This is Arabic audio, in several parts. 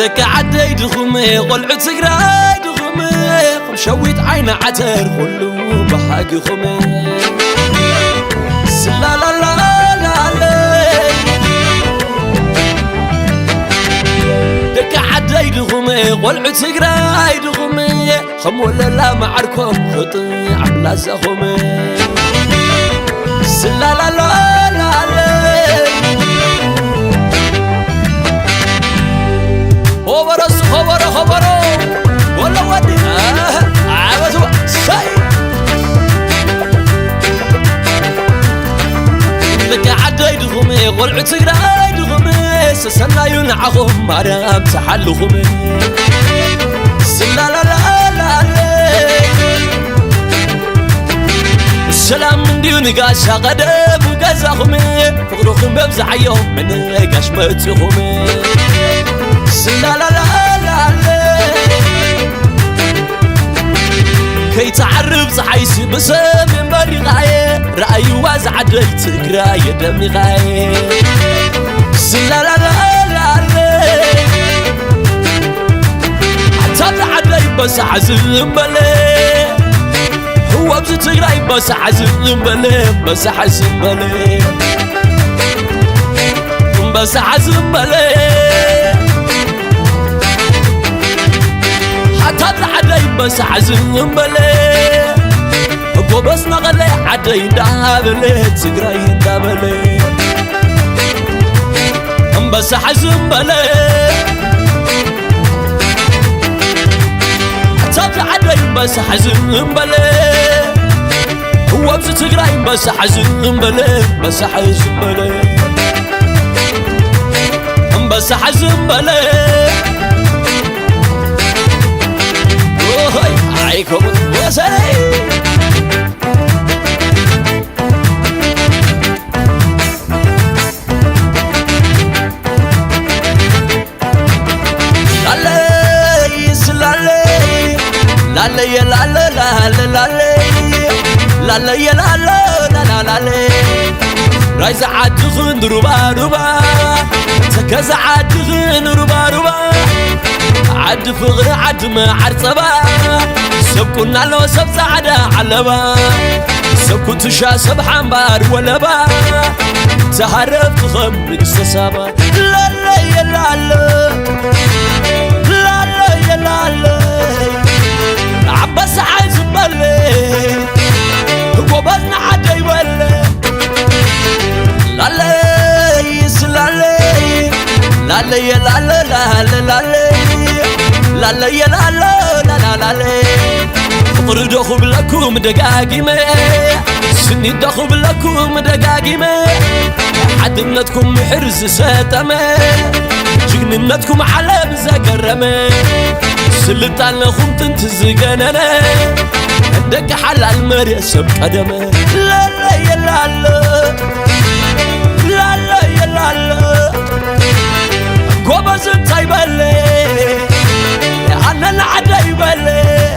دك عدي دخمي قلعت سقراي دخمي مشويت عين عتر كله بحق خمي لا لا لا لا لا دك عدي دخمي قلعت سقراي دخمي خم ولا لا معركم خطي عبلا سخمي لا لا لا لا لا خبره ولا ودي عبسوا ساي لك عدي دغمي قلعت سقراي دغمي سسنا ينعهم مرام تحلهم لا لا لا لا السلام من ديون قاش قدم وقزهم فقرهم ببزع يوم من قاش متهم لا لا لا كي تعرف صحيس بسم بري غاية رأي وازع دل تقراي دمي غاية لا لا لا لا حتى تعدي بس عزم بلي هو بس تقراي بس عزم بلي بس حزم بلي بس عزم بلي عدي بس عزم بلي ابو بس نغلي عدي دابلي تقراي دابلي بس عزم بلي حتى عدي بس عزم بلي هو بس تقراي بس عزم بلي بس عزم بلي بس عزم بلي عليكم يا سلام لالي سلالي لالي لالي لالي لالي لالي لالي رايز عاد خن ربا ربا تكز عاد خن ربا ربا عد فغر عد ما عرصبا سبكنا لو سب سعدا علبا سبكت شا سب حنبار ولبا تهرب خمر استسابا لا لا يا لا لا لا لا يا لا لا عباس عايز بلي وبنا عدي ولا لا لا يسلالي لا لا يا لا لا لا لا لا لا يا لا لا لا لا لا فقر دخب لكم دقاقيمة سني دخب لكم دقاقيمة حدنتكم حرز ساتمة جننتكم على بزاقرمة سلطان لكم تنتزقننا عندك حلال مريسب قدمة لا لا يا لا لا لا لا يا لا لا قوبز تايبالي أنا العدي بالي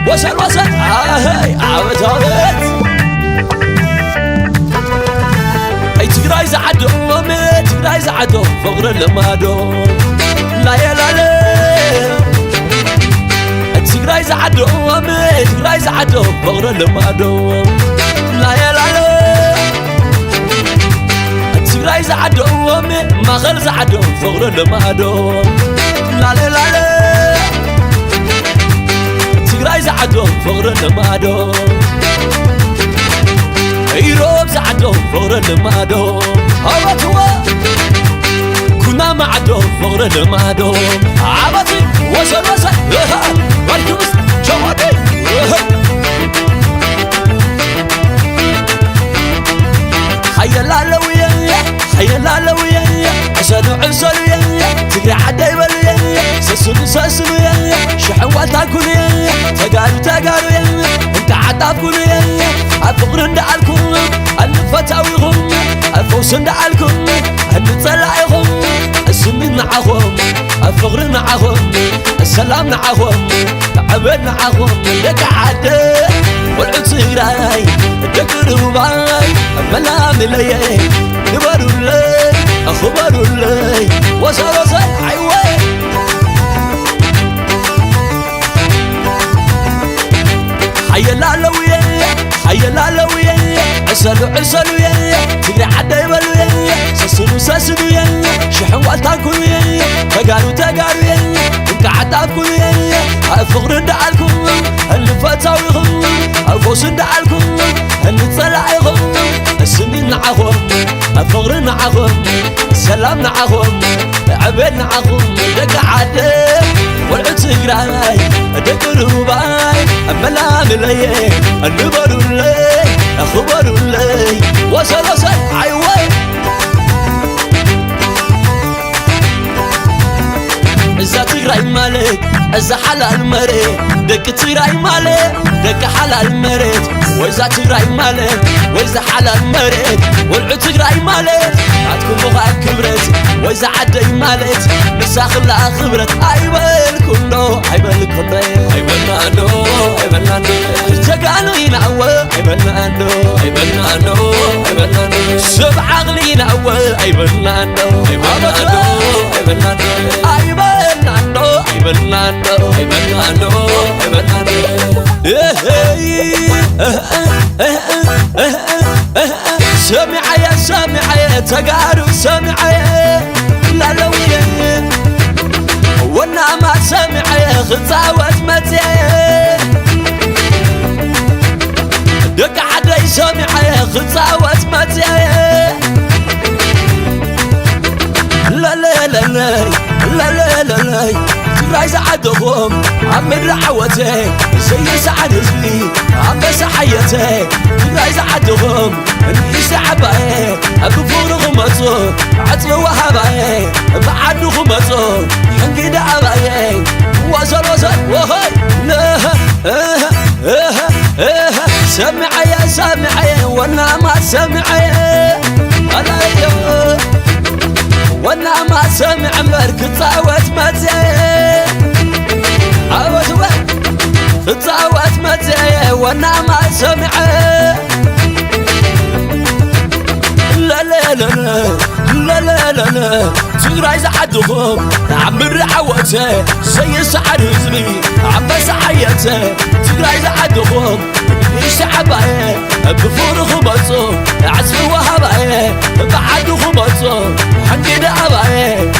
وصل وصل هاي عاود عاود أي تقراي زعدو أمي تقراي زعدو فقر المادو لا يا لا لا تقراي زعدو أمي تقراي زعدو فقر المادو لا يا لا لا تقراي زعدو أمي ما غير زعدو فقر المادو لا لا لا تقراي زعدو فقر المادو يروب زعدو فقر المادو هبطوا كنا معدو فقر المادو عبطي وصل وصل والكبس جوادي حيلا لويا حيلا لويا عسلو عسلو تقري عدي بلي سسلو سسلو شحوات تاكل تقارو تقارو انت عطاف كل الفقر ندعلكم الفتاويهم الفوس ندعلكم النطلعهم السمين معهم الفقر معهم السلام معهم تعبد معهم لك عدي والعصيراي الدقرباي الملام لي نبروا لي أخبروا لي وصل وصل حيوان عسلو يا تقري عدا يبلو يا ساسلو يا شحن والتاكل يا تقارو يا انك عدابكم يا الفقر ندعالكم اللي فتاويهم الفوس ندعالكم اللي طلعيهم السنين نعهم الفقر نعهم السلام نعهم عبيد نعهم دق عدم والعد سقراي دق الرباي أملا ملي النبرو لي أخبرو لي وصل عيوي إذا تقراي مالك إذا حلال مريت دك تقراي مالك دك حلال مريت وإذا تقراي مالك وإذا حلال مريت والعد تقراي مالك عدكم مغا كبرت وإذا عدي مالك مساخ لا خبرت عيبالكم نو عيبالنا نو تقالوا ينعوى عيبالنا نو سبع عقلي ينعوى عيبالنا نو سامعي تقارو سامعي لا لوية وانا ما سامعي خطاوة متي دق عدي سامعي خطاوة متي لا لا لا لا لا لا لا لا تقراي زعدهم عم الرعوتي زي سعد زلي عم بسحيتي تقراي زعدهم انيس عباي ابفور غمصو عطل وهباي بعد غمصو حنقيد عباي وصل وهاي لا سامعي وانا ما سامعي علي وانا ما سامع مرك تصاوت متي عاوز تصاوت متي وانا ما سامع لا لا لا لا لا لا لا تقراي زعدهم عم الرعوتي زي سعد هزمي عم بسحيتي تقراي زعدهم ليش عباي بفور خبصو عزف وهباي بعد خبصو حقي دعباي